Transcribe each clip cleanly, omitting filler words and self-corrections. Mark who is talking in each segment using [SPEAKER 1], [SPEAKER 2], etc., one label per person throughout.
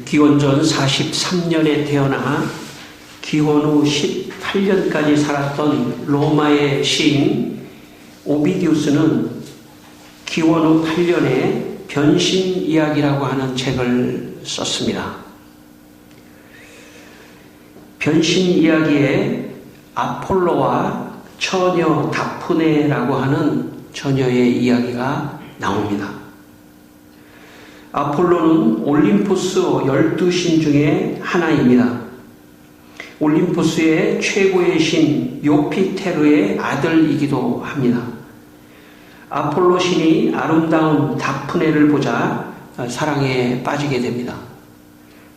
[SPEAKER 1] 기원전 43년에 태어나 기원 후 18년까지 살았던 로마의 시인 오비디우스는 기원 후 8년에 변신 이야기라고 하는 책을 썼습니다. 변신 이야기에 아폴로와 처녀 다프네라고 하는 처녀의 이야기가 나옵니다. 아폴로는 올림푸스 12신 중에 하나입니다. 올림푸스의 최고의 신 요피테르의 아들이기도 합니다. 아폴로 신이 아름다운 다프네를 보자 사랑에 빠지게 됩니다.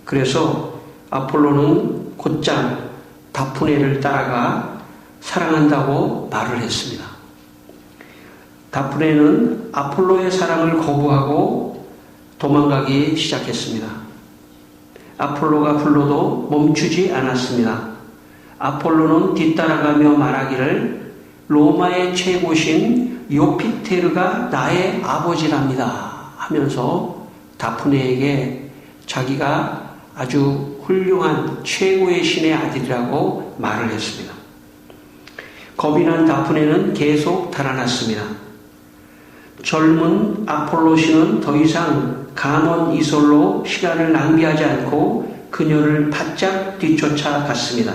[SPEAKER 1] 그래서 아폴로는 곧장 다프네를 따라가 사랑한다고 말을 했습니다. 다프네는 아폴로의 사랑을 거부하고 도망가기 시작했습니다. 아폴로가 불러도 멈추지 않았습니다. 아폴로는 뒤따라가며 말하기를 로마의 최고신 요피테르가 나의 아버지랍니다 하면서 다프네에게 자기가 아주 훌륭한 최고의 신의 아들이라고 말을 했습니다. 겁이 난 다프네는 계속 달아났습니다. 젊은 아폴로 신은 더 이상 감언 이설로 시간을 낭비하지 않고 그녀를 바짝 뒤쫓아갔습니다.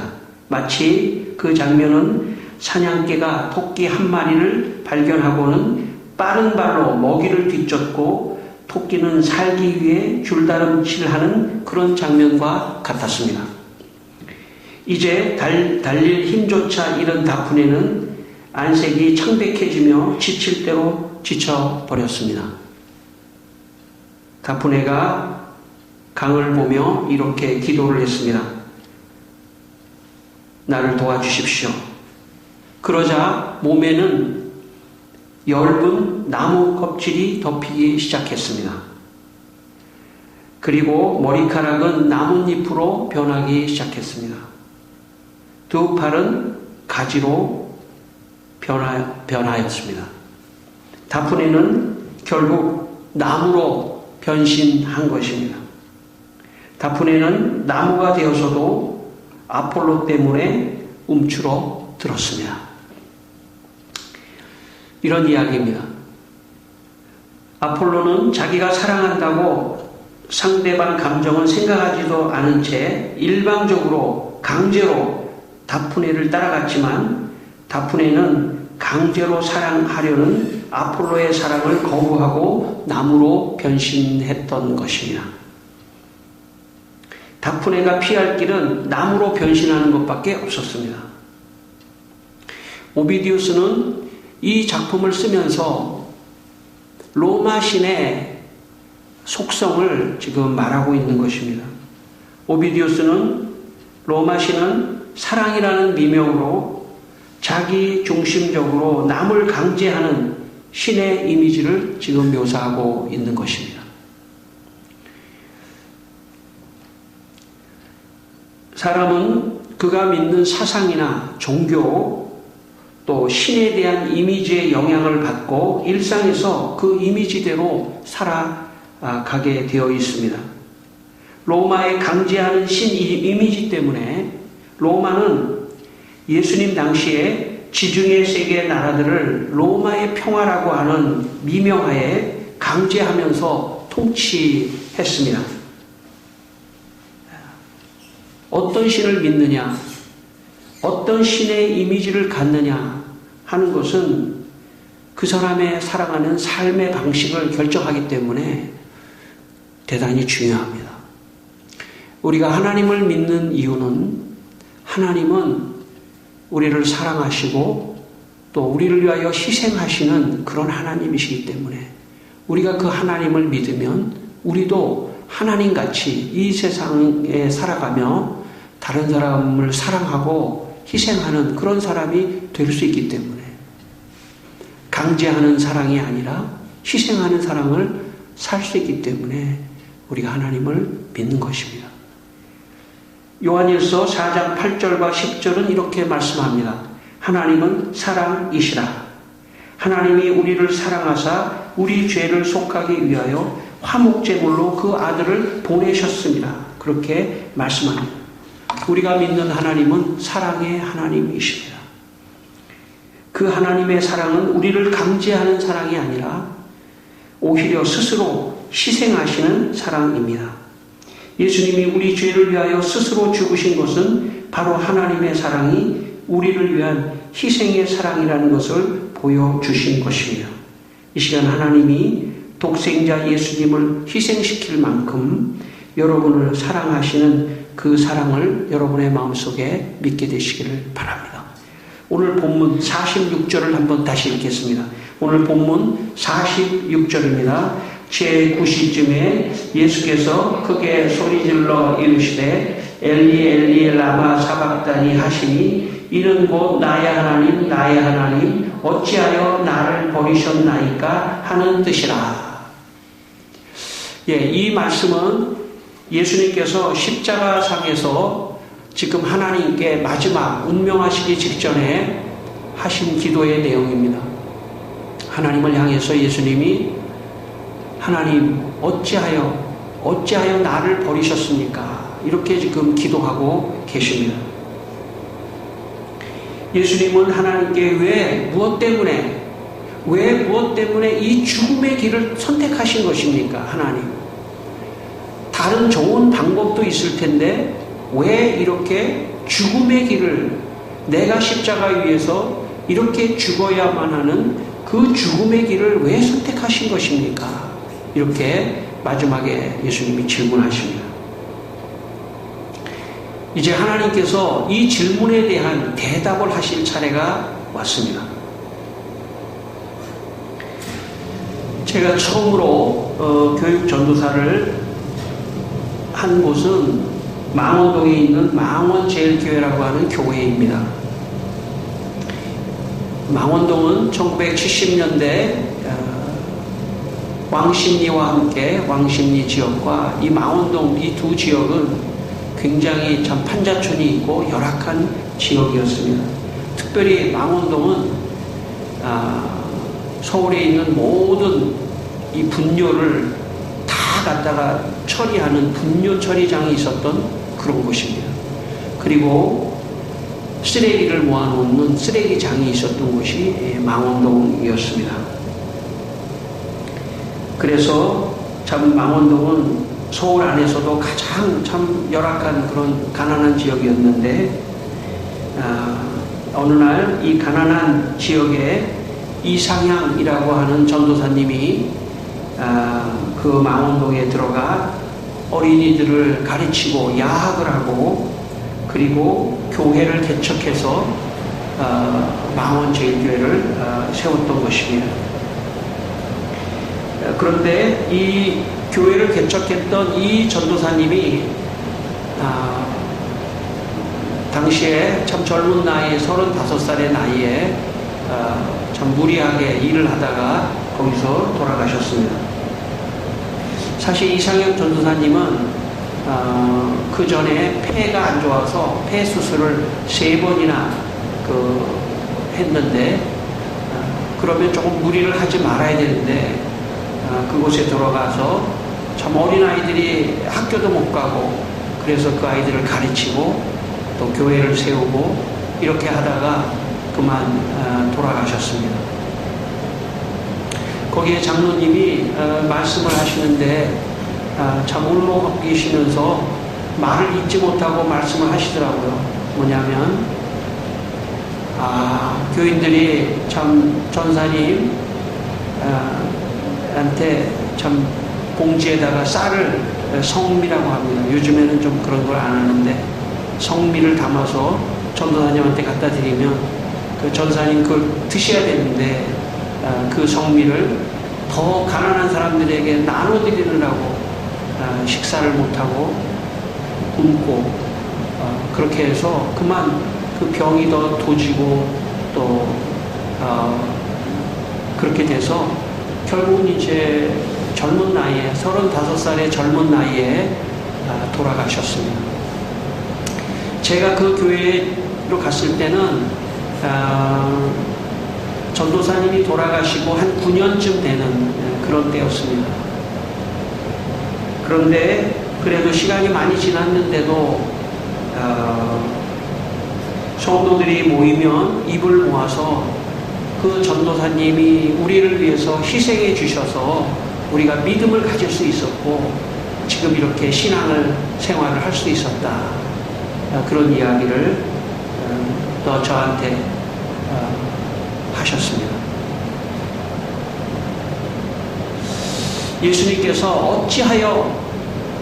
[SPEAKER 1] 마치 그 장면은 사냥개가 토끼 한 마리를 발견하고는 빠른 발로 먹이를 뒤쫓고 토끼는 살기 위해 줄다름질하는 그런 장면과 같았습니다. 이제 달릴 힘조차 잃은 다프네는 안색이 창백해지며 지칠 대로 지쳐버렸습니다. 다프네가 강을 보며 이렇게 기도를 했습니다. 나를 도와주십시오. 그러자 몸에는 엷은 나무 껍질이 덮이기 시작했습니다. 그리고 머리카락은 나뭇잎으로 변하기 시작했습니다. 두 팔은 가지로 변하였습니다. 다프네는 결국 나무로 변신한 것입니다. 다프네는 나무가 되어서도 아폴로 때문에 움츠러 들었습니다. 이런 이야기입니다. 아폴로는 자기가 사랑한다고 상대방 감정을 생각하지도 않은 채 일방적으로 강제로 다프네를 따라갔지만 다프네는 강제로 사랑하려는 아폴로의 사랑을 거부하고 나무로 변신했던 것입니다. 다프네가 피할 길은 나무로 변신하는 것밖에 없었습니다. 오비디우스는 이 작품을 쓰면서 로마 신의 속성을 지금 말하고 있는 것입니다. 오비디우스는 로마 신은 사랑이라는 미명으로 자기 중심적으로 남을 강제하는 신의 이미지를 지금 묘사하고 있는 것입니다. 사람은 그가 믿는 사상이나 종교 또 신에 대한 이미지의 영향을 받고 일상에서 그 이미지대로 살아가게 되어 있습니다. 로마의 강제하는 신 이미지 때문에 로마는 예수님 당시에 지중해 세계 나라들을 로마의 평화라고 하는 미명하에 강제하면서 통치했습니다. 어떤 신을 믿느냐, 어떤 신의 이미지를 갖느냐 하는 것은 그 사람의 살아가는 삶의 방식을 결정하기 때문에 대단히 중요합니다. 우리가 하나님을 믿는 이유는 하나님은 우리를 사랑하시고 또 우리를 위하여 희생하시는 그런 하나님이시기 때문에 우리가 그 하나님을 믿으면 우리도 하나님같이 이 세상에 살아가며 다른 사람을 사랑하고 희생하는 그런 사람이 될 수 있기 때문에 강제하는 사랑이 아니라 희생하는 사랑을 살 수 있기 때문에 우리가 하나님을 믿는 것입니다. 요한일서 4장 8절과 10절은 이렇게 말씀합니다. 하나님은 사랑이시라. 하나님이 우리를 사랑하사 우리 죄를 속하기 위하여 화목제물로 그 아들을 보내셨습니다. 그렇게 말씀합니다. 우리가 믿는 하나님은 사랑의 하나님이십니다. 그 하나님의 사랑은 우리를 강제하는 사랑이 아니라 오히려 스스로 희생하시는 사랑입니다. 예수님이 우리 죄를 위하여 스스로 죽으신 것은 바로 하나님의 사랑이 우리를 위한 희생의 사랑이라는 것을 보여주신 것입니다. 이 시간 하나님이 독생자 예수님을 희생시킬 만큼 여러분을 사랑하시는 그 사랑을 여러분의 마음속에 믿게 되시기를 바랍니다. 오늘 본문 46절을 한번 다시 읽겠습니다. 오늘 본문 46절입니다. 제9시쯤에 예수께서 크게 소리질러 이르시되 엘리 엘리 라마 사박다니 하시니 이는 곧 나의 하나님 나의 하나님 어찌하여 나를 버리셨나이까 하는 뜻이라. 이 말씀은 예수님께서 십자가상에서 지금 하나님께 마지막 운명하시기 직전에 하신 기도의 내용입니다. 하나님을 향해서 예수님이 하나님 어찌하여 나를 버리셨습니까? 이렇게 지금 기도하고 계십니다. 예수님은 하나님께 무엇 때문에 이 죽음의 길을 선택하신 것입니까? 하나님. 다른 좋은 방법도 있을 텐데 왜 이렇게 죽음의 길을 내가 십자가 위에서 이렇게 죽어야만 하는 그 죽음의 길을 왜 선택하신 것입니까? 이렇게 마지막에 예수님이 질문하십니다. 이제 하나님께서 이 질문에 대한 대답을 하실 차례가 왔습니다. 제가 처음으로 교육 전도사를 한 곳은 망원동에 있는 망원제일교회라고 하는 교회입니다. 망원동은 1970년대 왕십리와 함께 왕십리 지역과 이 망원동 이 두 지역은 굉장히 참 판자촌이 있고 열악한 지역이었습니다. 특별히 망원동은 서울에 있는 모든 이 분뇨를 다 갖다가 처리하는 분뇨 처리장이 있었던 그런 곳입니다. 그리고 쓰레기를 모아놓는 쓰레기장이 있었던 곳이 망원동이었습니다. 그래서 참 망원동은 서울 안에서도 가장 참 열악한 그런 가난한 지역이었는데 어느 날 이 가난한 지역에 이상향이라고 하는 전도사님이 그 망원동에 들어가 어린이들을 가르치고 야학을 하고 그리고 교회를 개척해서 망원제일교회를 세웠던 것입니다. 그런데 이 교회를 개척했던 이 전도사님이 당시에 참 젊은 나이에 35살의 나이에 참 무리하게 일을 하다가 거기서 돌아가셨습니다. 사실 이상형 전도사님은 그 전에 폐가 안 좋아서 폐 수술을 3번이나 했는데 그러면 조금 무리를 하지 말아야 되는데 그곳에 들어가서 참 어린아이들이 학교도 못 가고 그래서 그 아이들을 가르치고 또 교회를 세우고 이렇게 하다가 그만 돌아가셨습니다. 거기에 장로님이 말씀을 하시는데 참 울먹이시면서 말을 잊지 못하고 말씀을 하시더라고요. 뭐냐면 교인들이 참 전사님 한테 참 봉지에다가 쌀을 성미라고 합니다. 요즘에는 좀 그런 걸 안 하는데 성미를 담아서 전도사님한테 갖다 드리면 그 전사님 그걸 드셔야 되는데 그 성미를 더 가난한 사람들에게 나눠드리느라고 식사를 못하고 굶고 그렇게 해서 그만 그 병이 더 도지고 또 그렇게 돼서 결국은 이제 젊은 나이에 35살의 젊은 나이에 돌아가셨습니다. 제가 그 교회로 갔을 때는 전도사님이 돌아가시고 한 9년쯤 되는 그런 때였습니다. 그런데 그래도 시간이 많이 지났는데도 성도들이 모이면 입을 모아서 그 전도사님이 우리를 위해서 희생해 주셔서 우리가 믿음을 가질 수 있었고 지금 이렇게 신앙을 생활을 할 수 있었다. 그런 이야기를 또 저한테 하셨습니다. 예수님께서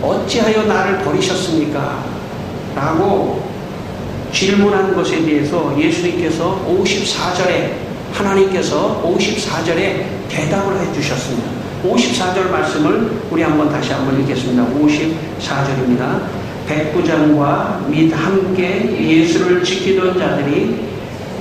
[SPEAKER 1] 어찌하여 나를 버리셨습니까? 라고 질문한 것에 대해서 예수님께서 54절에 하나님께서 54절에 대답을 해주셨습니다. 54절 말씀을 우리 다시 한번 읽겠습니다. 54절입니다. 백부장과 및 함께 예수를 지키던 자들이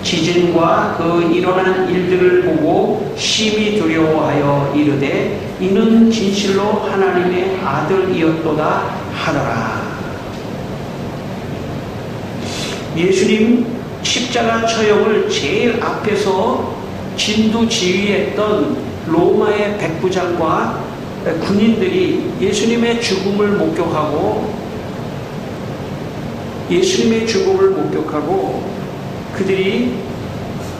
[SPEAKER 1] 지진과 그 일어난 일들을 보고 심히 두려워하여 이르되 이는 진실로 하나님의 아들이었도다 하더라. 예수님 십자가 처형을 제일 앞에서 진두지휘했던 로마의 백부장과 군인들이 예수님의 죽음을 목격하고 그들이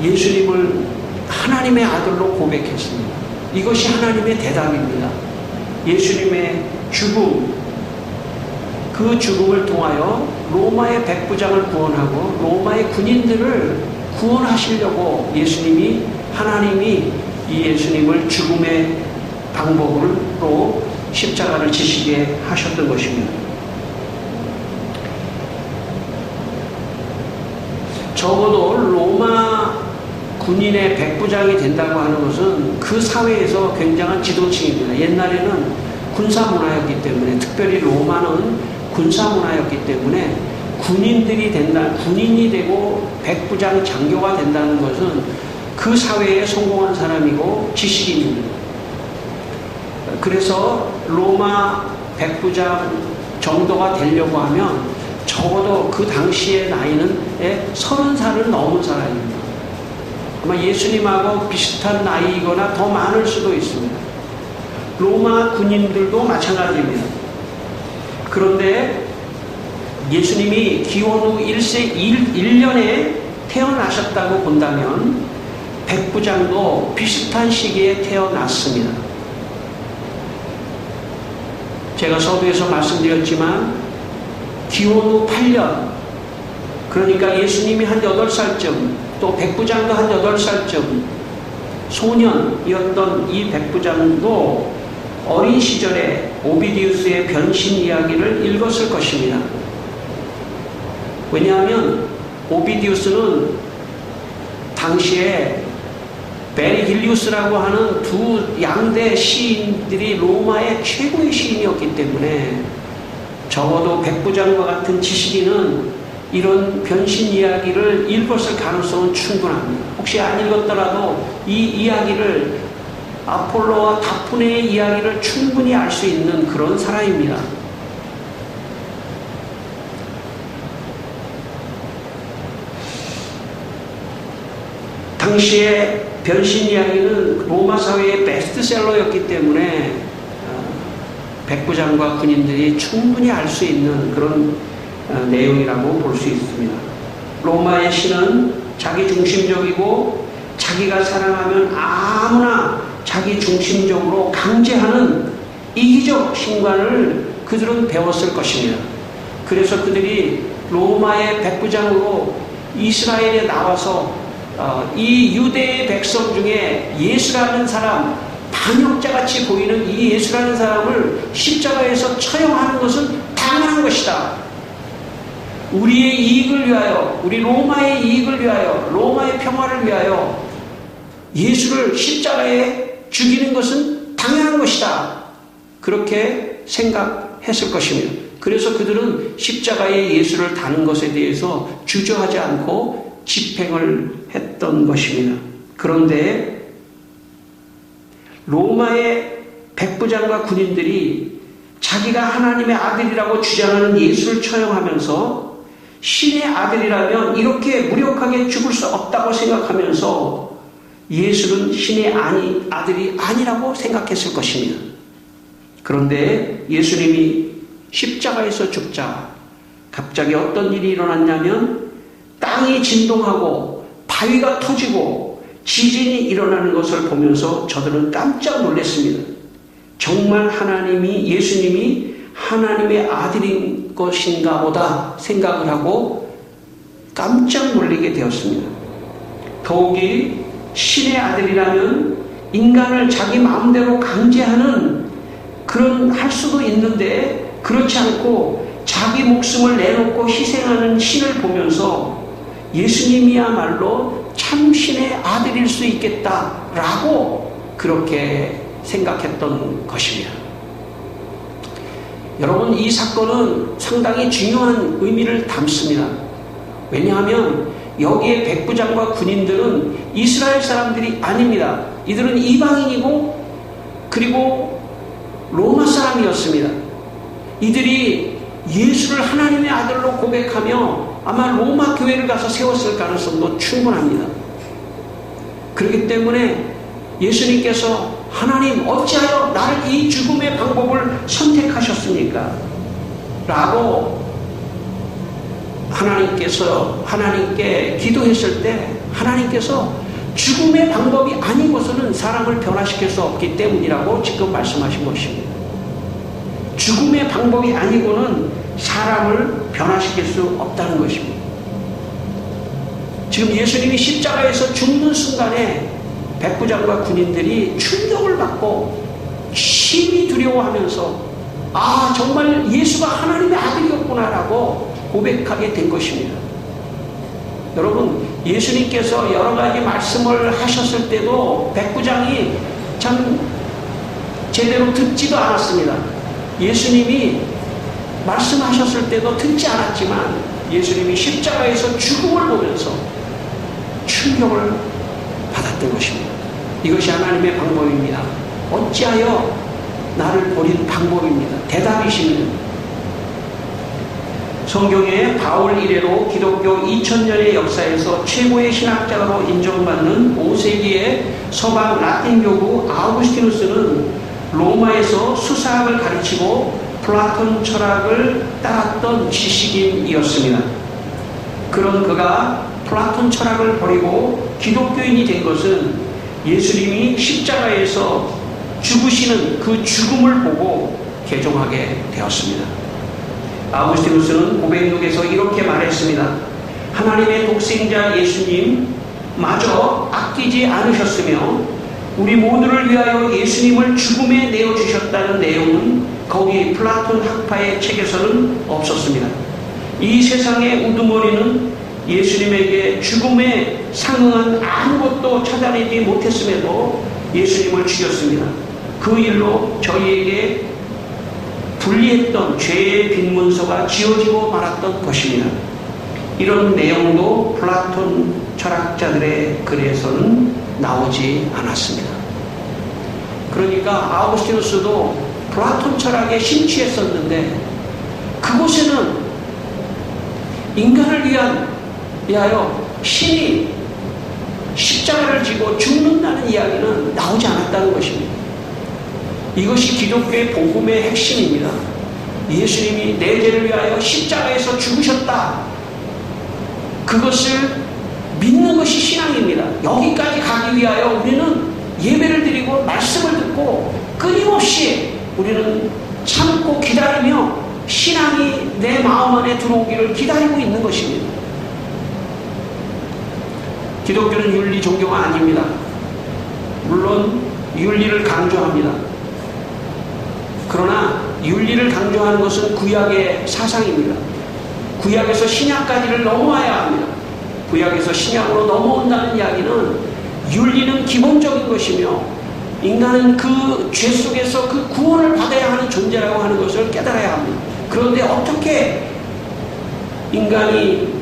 [SPEAKER 1] 예수님을 하나님의 아들로 고백했습니다. 이것이 하나님의 대답입니다. 예수님의 죽음, 그 죽음을 통하여 로마의 백부장을 구원하고 로마의 군인들을 구원하시려고 하나님이 이 예수님을 죽음의 방법으로 십자가를 지시게 하셨던 것입니다. 적어도 로마 군인의 백부장이 된다고 하는 것은 그 사회에서 굉장한 지도층입니다. 옛날에는 군사문화였기 때문에, 특별히 로마는 군사문화였기 때문에 군인이 되고 백부장 장교가 된다는 것은 그 사회에 성공한 사람이고 지식인입니다. 그래서 로마 백부장 정도가 되려고 하면 적어도 그 당시의 나이는 30살을 넘은 사람입니다. 아마 예수님하고 비슷한 나이이거나 더 많을 수도 있습니다. 로마 군인들도 마찬가지입니다. 그런데 예수님이 기원 후 1년에 태어나셨다고 본다면 백부장도 비슷한 시기에 태어났습니다. 제가 서두에서 말씀드렸지만 기원 후 8년, 그러니까 예수님이 한 8살쯤, 또 백부장도 한 8살쯤 소년이었던 이 백부장도 어린 시절에 오비디우스의 변신 이야기를 읽었을 것입니다. 왜냐하면 오비디우스는 당시에 베리길리우스라고 하는 두 양대 시인들이 로마의 최고의 시인이었기 때문에 적어도 백부장과 같은 지식인은 이런 변신 이야기를 읽었을 가능성은 충분합니다. 혹시 안 읽었더라도 이 이야기를, 아폴로와 다프네의 이야기를 충분히 알 수 있는 그런 사람입니다. 당시에 변신 이야기는 로마 사회의 베스트셀러였기 때문에 백부장과 군인들이 충분히 알 수 있는 그런 내용이라고 볼 수 있습니다. 로마의 신은 자기 중심적이고 자기가 사랑하면 아무나 자기 중심적으로 강제하는 이기적 신관을 그들은 배웠을 것입니다. 그래서 그들이 로마의 백부장으로 이스라엘에 나와서 이 유대의 백성 중에 예수라는 사람, 반역자같이 보이는 이 예수라는 사람을 십자가에서 처형하는 것은 당연한 것이다. 우리의 이익을 위하여, 우리 로마의 이익을 위하여, 로마의 평화를 위하여 예수를 십자가에 죽이는 것은 당연한 것이다. 그렇게 생각했을 것입니다. 그래서 그들은 십자가에 예수를 다는 것에 대해서 주저하지 않고 집행을 했던 것입니다. 그런데 로마의 백부장과 군인들이 자기가 하나님의 아들이라고 주장하는 예수를 처형하면서 신의 아들이라면 이렇게 무력하게 죽을 수 없다고 생각하면서 예수는 신의 아들이 아니라고 생각했을 것입니다. 그런데 예수님이 십자가에서 죽자 갑자기 어떤 일이 일어났냐면 땅이 진동하고 바위가 터지고 지진이 일어나는 것을 보면서 저들은 깜짝 놀랐습니다. 정말 예수님이 하나님의 아들인 것인가 보다 생각을 하고 깜짝 놀라게 되었습니다. 더욱이 신의 아들이라면 인간을 자기 마음대로 강제하는 그런 할 수도 있는데 그렇지 않고 자기 목숨을 내놓고 희생하는 신을 보면서 예수님이야말로 참 신의 아들일 수 있겠다라고 그렇게 생각했던 것입니다. 여러분, 이 사건은 상당히 중요한 의미를 담습니다. 왜냐하면 여기에 백부장과 군인들은 이스라엘 사람들이 아닙니다. 이들은 이방인이고 그리고 로마 사람이었습니다. 이들이 예수를 하나님의 아들로 고백하며 아마 로마 교회를 가서 세웠을 가능성도 충분합니다. 그렇기 때문에 예수님께서 하나님 어찌하여 나를 이 죽음의 방법을 선택하셨습니까? 라고 하나님께 기도했을 때 하나님께서 죽음의 방법이 아니고서는 사람을 변화시킬 수 없기 때문이라고 지금 말씀하신 것입니다. 죽음의 방법이 아니고는 사람을 변화시킬 수 없다는 것입니다. 지금 예수님이 십자가에서 죽는 순간에 백부장과 군인들이 충격을 받고 심히 두려워하면서 정말 예수가 하나님의 아들이었구나라고 고백하게 된 것입니다. 여러분, 예수님께서 여러 가지 말씀을 하셨을 때도 백부장이 참 제대로 듣지도 않았습니다. 예수님이 말씀하셨을 때도 듣지 않았지만 예수님이 십자가에서 죽음을 보면서 충격을 받았던 것입니다. 이것이 하나님의 방법입니다. 어찌하여 나를 버린 방법입니다. 대답이십니다. 성경에 바울 이래로 기독교 2000년의 역사에서 최고의 신학자로 인정받는 5세기의 서방 라틴교구 아우구스티누스는 로마에서 수사학을 가르치고 플라톤 철학을 따랐던 지식인이었습니다. 그런 그가 플라톤 철학을 버리고 기독교인이 된 것은 예수님이 십자가에서 죽으시는 그 죽음을 보고 개종하게 되었습니다. 아우구스티누스는 고백록에서 이렇게 말했습니다. 하나님의 독생자 예수님 마저 아끼지 않으셨으며 우리 모두를 위하여 예수님을 죽음에 내어주셨다는 내용은 거기 플라톤 학파의 책에서는 없었습니다. 이 세상의 우두머리는 예수님에게 죽음에 상응한 아무것도 찾아내지 못했음에도 예수님을 죽였습니다. 그 일로 저희에게 불리했던 죄의 빈문서가 지워지고 말았던 것입니다. 이런 내용도 플라톤 철학자들의 글에서는 나오지 않았습니다. 그러니까 아우구스티누스도 플라톤 철학에 심취했었는데 그곳에는 인간을 위하여 신이 십자가를 지고 죽는다는 이야기는 나오지 않았다는 것입니다. 이것이 기독교의 복음의 핵심입니다. 예수님이 내 죄를 위하여 십자가에서 죽으셨다. 그것을 믿는 것이 신앙입니다. 여기까지 가기 위하여 우리는 예배를 드리고 말씀을 듣고 끊임없이 우리는 참고 기다리며 신앙이 내 마음 안에 들어오기를 기다리고 있는 것입니다. 기독교는 윤리 종교가 아닙니다. 물론 윤리를 강조합니다. 그러나 윤리를 강조하는 것은 구약의 사상입니다. 구약에서 신약까지를 넘어와야 합니다. 구약에서 신약으로 넘어온다는 이야기는 윤리는 기본적인 것이며 인간은 그 죄 속에서 그 구원을 받아야 하는 존재라고 하는 것을 깨달아야 합니다. 그런데 어떻게 인간이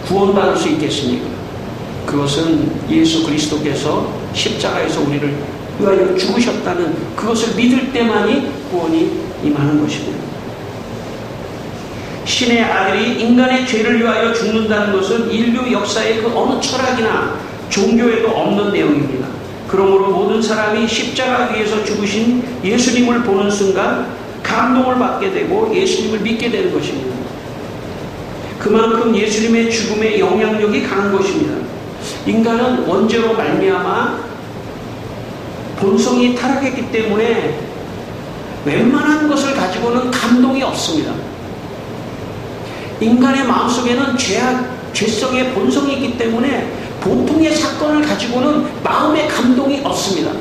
[SPEAKER 1] 구원받을 수 있겠습니까? 그것은 예수 그리스도께서 십자가에서 우리를 위하여 죽으셨다는 그것을 믿을 때만이 구원이 임하는 것입니다. 신의 아들이 인간의 죄를 위하여 죽는다는 것은 인류 역사의 그 어느 철학이나 종교에도 없는 내용입니다. 그러므로 모든 사람이 십자가 위에서 죽으신 예수님을 보는 순간 감동을 받게 되고 예수님을 믿게 되는 것입니다. 그만큼 예수님의 죽음의 영향력이 강한 것입니다. 인간은 원죄로 말미암아 본성이 타락했기 때문에 웬만한 것을 가지고는 감동이 없습니다. 인간의 마음속에는 죄성의 본성이 있기 때문에 보통의 사건을 가지고는 마음의 감동이 없습니다.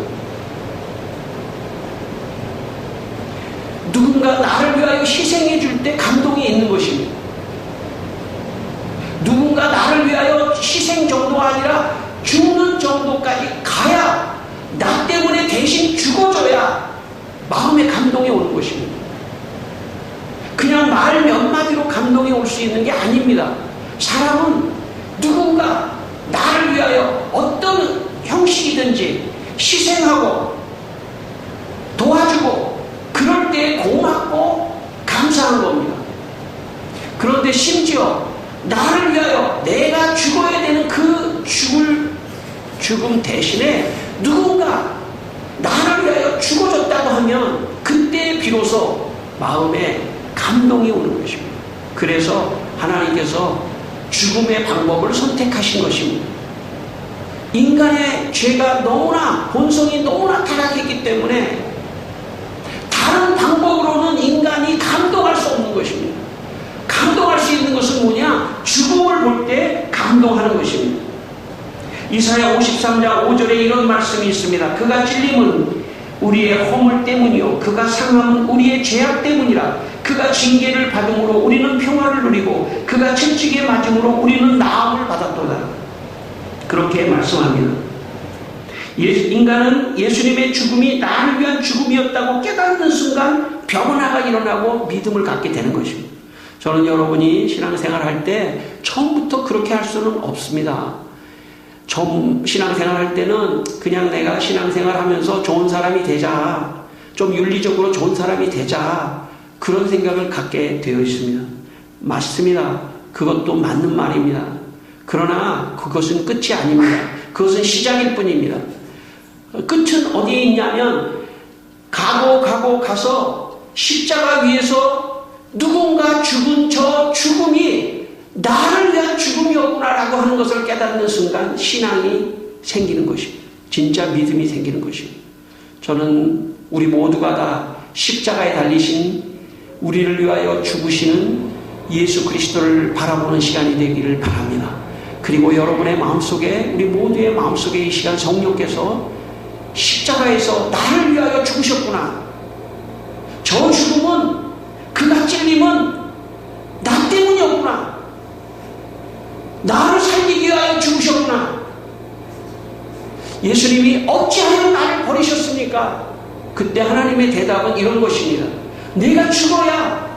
[SPEAKER 1] 누군가 나를 위하여 희생해 줄 때 감동이 있는 것입니다. 누군가 나를 위하여 희생 정도가 아니라 죽는 정도까지 가야, 나 때문에 대신 죽어줘야 마음의 감동이 오는 것입니다. 그냥 말 몇 마디로 감동이 올 수 있는 게 아닙니다. 사람은 누군가 나를 위하여 어떤 형식이든지 희생하고 도와주고 그럴 때 고맙고 감사한 겁니다. 그런데 심지어 나를 위하여 내가 죽어야 되는 그 죽음 대신에 누군가 나를 위하여 죽어줬다고 하면 그때 비로소 마음에 감동이 오는 것입니다. 그래서 하나님께서 죽음의 방법을 선택하신 것입니다. 인간의 죄가 너무나, 본성이 너무나 타락했기 때문에 다른 방법으로는 인간이 감동할 수 없는 것입니다. 감동할 수 있는 것은 뭐냐? 죽음을 볼 때 감동하는 것입니다. 이사야 53장 5절에 이런 말씀이 있습니다. 그가 찔림은 우리의 허물 때문이요 그가 상함은 우리의 죄악 때문이라. 그가 징계를 받음으로 우리는 평화를 누리고 그가 채찍에 맞음으로 우리는 나음을 받았도다. 그렇게 말씀합니다. 인간은 예수님의 죽음이 나를 위한 죽음이었다고 깨닫는 순간 변화가 일어나고 믿음을 갖게 되는 것입니다. 저는 여러분이 신앙생활 할 때 처음부터 그렇게 할 수는 없습니다. 처음 신앙생활 할 때는 그냥 내가 신앙생활 하면서 좋은 사람이 되자, 좀 윤리적으로 좋은 사람이 되자, 그런 생각을 갖게 되어 있습니다. 맞습니다. 그것도 맞는 말입니다. 그러나 그것은 끝이 아닙니다. 그것은 시작일 뿐입니다. 끝은 어디에 있냐면 가서 십자가 위에서 누군가 죽은 저 죽음이 나를 위한 죽음이었구나라고 하는 것을 깨닫는 순간 신앙이 생기는 것입니다. 진짜 믿음이 생기는 것입니다. 저는 우리 모두가 다 십자가에 달리신 우리를 위하여 죽으시는 예수 그리스도를 바라보는 시간이 되기를 바랍니다. 그리고 여러분의 마음속에, 우리 모두의 마음속에 이 시간 성령께서 십자가에서 나를 위하여 죽으셨구나, 저 죽음은, 그가 찔림은 나 때문이었구나, 나를 살리기 위하여 죽으셨구나, 예수님이 어찌하여 나를 버리셨습니까? 그때 하나님의 대답은 이런 것입니다. 내가 죽어야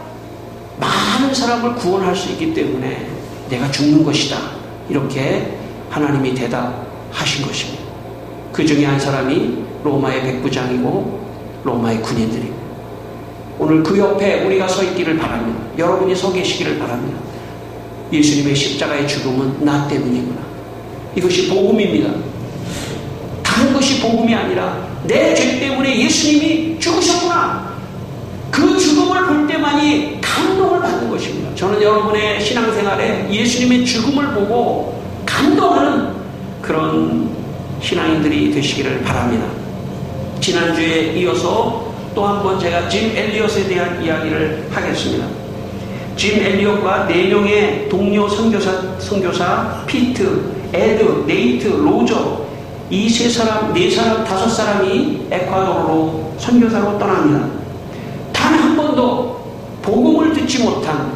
[SPEAKER 1] 많은 사람을 구원할 수 있기 때문에 내가 죽는 것이다. 이렇게 하나님이 대답하신 것입니다. 그 중에 한 사람이 로마의 백부장이고 로마의 군인들입니다. 오늘 그 옆에 우리가 서 있기를 바랍니다. 여러분이 서 계시기를 바랍니다. 예수님의 십자가의 죽음은 나 때문이구나. 이것이 복음입니다. 다른 것이 복음이 아니라 내 죄 때문에 예수님이 죽으셨구나, 그 죽음을 볼 때만이 감동을 받는 것입니다. 저는 여러분의 신앙생활에 예수님의 죽음을 보고 감동하는 그런 신앙인들이 되시기를 바랍니다. 지난주에 이어서 또 한 번 제가 짐 엘리엇에 대한 이야기를 하겠습니다. 짐 엘리엇과 4명의 동료 선교사 피트, 에드, 네이트, 로저, 이 3사람, 4사람, 5사람이 에콰도르로 선교사로 떠납니다. 단 한 번도 복음을 듣지 못한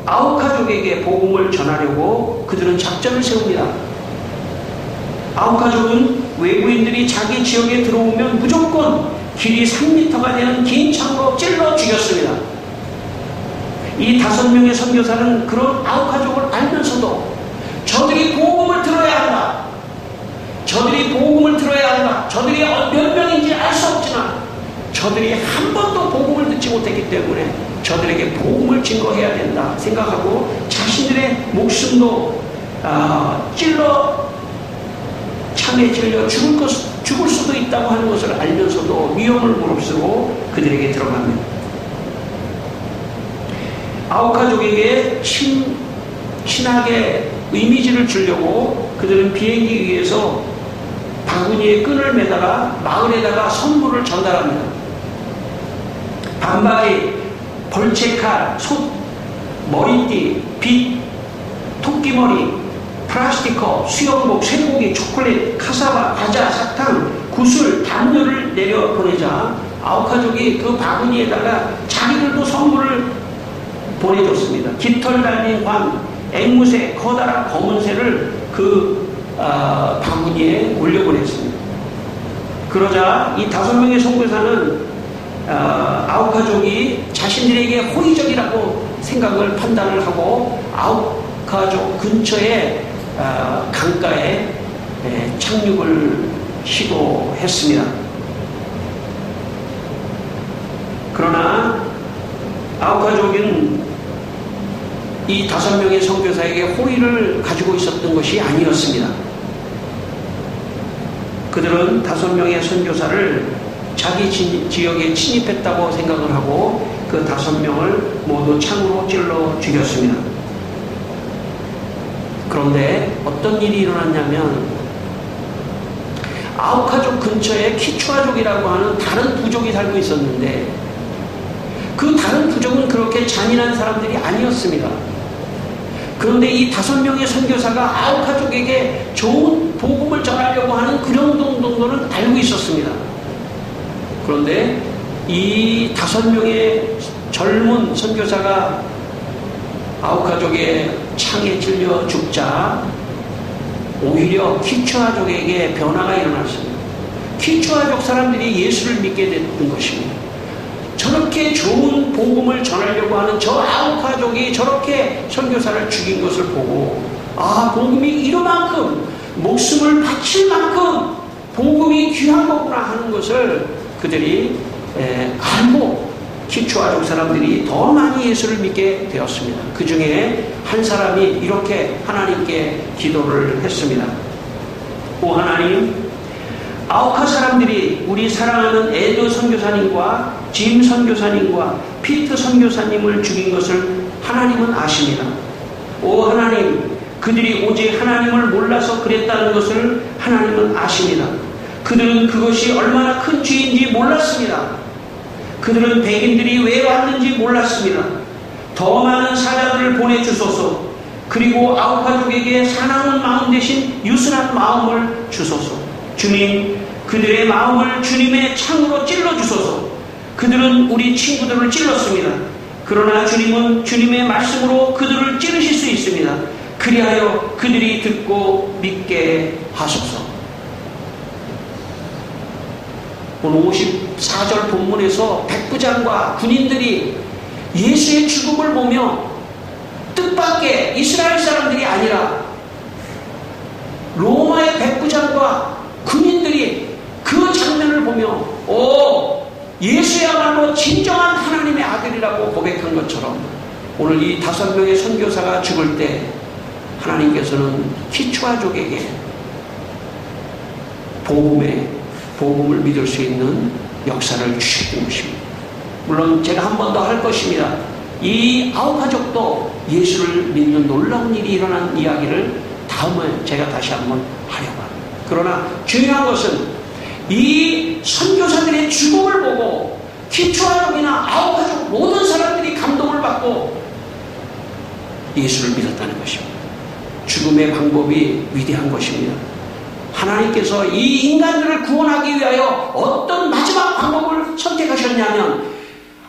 [SPEAKER 1] 아우카족에게 복음을 전하려고 그들은 작전을 세웁니다. 아우카족은 외부인들이 자기 지역에 들어오면 무조건 길이 3m가 되는 긴 창으로 찔러 죽였습니다. 이 5명의 선교사는 그런 아우카족을 알면서도 저들이 복음을 들어야 한다, 저들이 복음을 들어야 한다, 저들이 몇 명인지 알 수 없지만 저들이 한 번도 복음을 듣지 못했기 때문에 저들에게 복음을 증거해야 된다 생각하고 자신들의 목숨도 창에 찔려 죽을 죽을 수도 있다고 하는 것을 알면서도 위험을 무릅쓰고 그들에게 들어갑니다. 아우카족에게 신학의 이미지를 주려고 그들은 비행기 위에서 바구니에 끈을 매다가 마을에다가 선물을 전달합니다. 반바지, 벌채칼, 솥, 머리띠, 빗, 토끼머리, 플라스틱컵, 수영복, 쇠고기, 초콜릿, 카사바, 과자, 사탕, 구슬, 담요를 내려보내자 아우카족이 그 바구니에다가 자기들도 선물을 보내줬습니다. 깃털 달린 관, 앵무새, 커다란 검은새를 그 바구니에 올려보냈습니다. 그러자 이 5명의 선교사는 아우카족이 자신들에게 호의적이라고 생각을 판단을 하고 아우카족 근처에 강가에 착륙을 시도했습니다. 그러나 아우카족은 이 5명의 선교사에게 호의를 가지고 있었던 것이 아니었습니다. 그들은 5명의 선교사를 자기 지역에 침입했다고 생각을 하고 그 5명을 모두 창으로 찔러 죽였습니다. 그런데 어떤 일이 일어났냐면 아우카족 근처에 키추아족이라고 하는 다른 부족이 살고 있었는데 그 다른 부족은 그렇게 잔인한 사람들이 아니었습니다. 그런데 이 5명의 선교사가 아우카족에게 좋은 복음을 전하려고 하는 그런 정도는 알고 있었습니다. 그런데 이 5명의 젊은 선교사가 아우카족의 창에 찔려 죽자 오히려 키추아족에게 변화가 일어났습니다. 키추아족 사람들이 예수를 믿게 됐던 것입니다. 저렇게 좋은 복음을 전하려고 하는 저 아우카족이 저렇게 선교사를 죽인 것을 보고 복음이 이러만큼 목숨을 바칠 만큼 복음이 귀한 거구나 하는 것을 그들이 알고 키추아족 사람들이 더 많이 예수를 믿게 되었습니다. 그 중에 한 사람이 이렇게 하나님께 기도를 했습니다. 오 하나님, 아우카 사람들이 우리 사랑하는 에드 선교사님과 짐 선교사님과 피트 선교사님을 죽인 것을 하나님은 아십니다. 오 하나님, 그들이 오직 하나님을 몰라서 그랬다는 것을 하나님은 아십니다. 그들은 그것이 얼마나 큰 죄인지 몰랐습니다. 그들은 백인들이 왜 왔는지 몰랐습니다. 더 많은 사자들을 보내주소서. 그리고 아우카족에게 사나운 마음 대신 유순한 마음을 주소서. 주님, 그들의 마음을 주님의 창으로 찔러주소서. 그들은 우리 친구들을 찔렀습니다. 그러나 주님은 주님의 말씀으로 그들을 찌르실 수 있습니다. 그리하여 그들이 듣고 믿게 하소서. 오늘 54절 본문에서 백부장과 군인들이 예수의 죽음을 보며 뜻밖의 이스라엘 사람들이 아니라 로마의 백부장과 군인들이 그 장면을 보며 예수야말로 진정한 하나님의 아들이라고 고백한 것처럼 오늘 이 5명의 선교사가 죽을 때 하나님께서는 키추아족에게 복음을 믿을 수 있는 역사를 주셨던 것입니다. 물론 제가 한 번 더 할 것입니다. 이 아우카족도 예수를 믿는 놀라운 일이 일어난 이야기를 다음에 제가 다시 한번 하려고 합니다. 그러나 중요한 것은 이 선교사들의 죽음을 보고 키추아족이나 아우카족 모든 사람들이 감동을 받고 예수를 믿었다는 것입니다. 죽음의 방법이 위대한 것입니다. 하나님께서 이 인간들을 구원하기 위하여 어떤 마지막 방법을 선택하셨냐면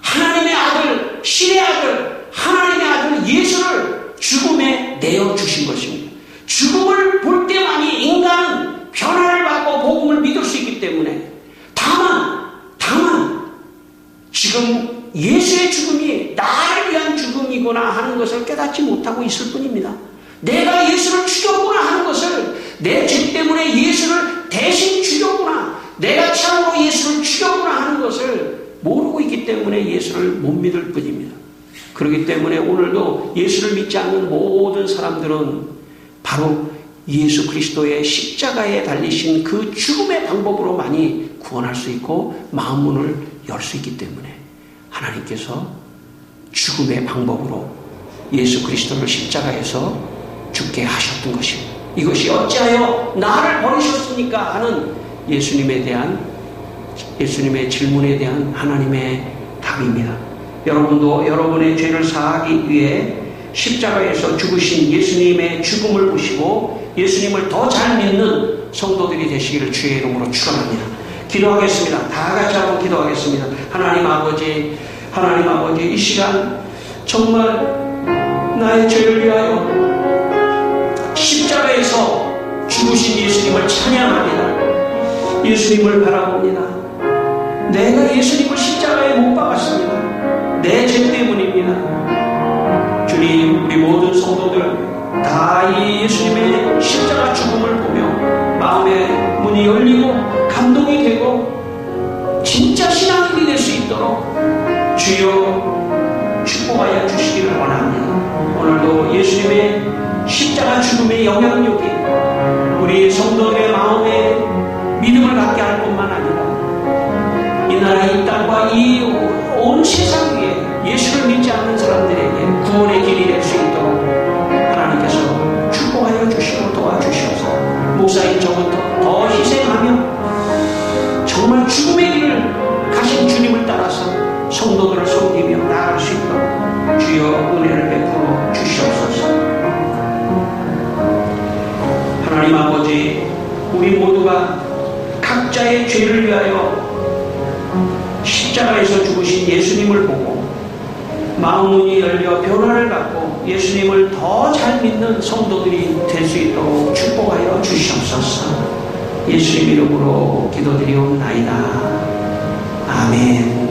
[SPEAKER 1] 하나님의 아들, 신의 아들, 하나님의 아들 예수를 죽음에 내어주신 것입니다. 죽음을 볼 때만이 인간은 변화를 받고 복음을 믿을 수 있기 때문에 다만 지금 예수의 죽음이 나를 위한 죽음이구나 하는 것을 깨닫지 못하고 있을 뿐입니다. 내가 예수를 죽였구나 하는 것을 내 죄 때문에 예수를 대신 죽였구나, 내가 참으로 예수를 죽였구나 하는 것을 모르고 있기 때문에 예수를 못 믿을 뿐입니다. 그렇기 때문에 오늘도 예수를 믿지 않는 모든 사람들은 바로 예수 그리스도의 십자가에 달리신 그 죽음의 방법으로만이 구원할 수 있고 마음 문을 열 수 있기 때문에 하나님께서 죽음의 방법으로 예수 그리스도를 십자가에서 죽게 하셨던 것입니다. 이것이 어찌하여 나를 버리셨습니까? 하는 예수님의 질문에 대한 하나님의 답입니다. 여러분도 여러분의 죄를 사하기 위해 십자가에서 죽으신 예수님의 죽음을 보시고 예수님을 더 잘 믿는 성도들이 되시기를 주의 이름으로 축원합니다. 기도하겠습니다. 다 같이 한번 기도하겠습니다. 하나님 아버지, 이 시간 정말 나의 죄를 위하여 십자가에서 죽으신 예수님을 찬양합니다. 예수님을 바라봅니다. 내가 예수님을 십자가에 못 박았습니다. 내 죄 때문입니다. 주님, 우리 모든 성도들 다 이 예수님의 십자가 죽음을 보며 마음의 문이 열리고 감동이 되고 진짜 신앙인이 될 수 있도록 주여 축복하여 주시기를 원합니다. 오늘도 예수님의 십자가 죽음의 영향력이 우리 성도들의 마음에 믿음을 갖게 할 뿐만 아니라 이 나라 이 땅과 이 온 세상 위에 예수를 믿지 않는 사람들에게 구원의 길이 될 수 있도록 하나님께서 축복하여 주시고 도와주셔서 목사님 저부터 더 희생하며 정말 죽음의 길을 가신 주님을 따라서 성도들을 섬기며 나아갈 수 있도록 주여 은혜를 베풀어 주시옵소서. 하나님 아버지, 우리 모두가 각자의 죄를 위하여 십자가에서 죽으신 예수님을 보고 마음문이 열려 변화를 갖고 예수님을 더 잘 믿는 성도들이 될 수 있도록 축복하여 주시옵소서. 예수님 이름으로 기도드리옵나이다. 아멘.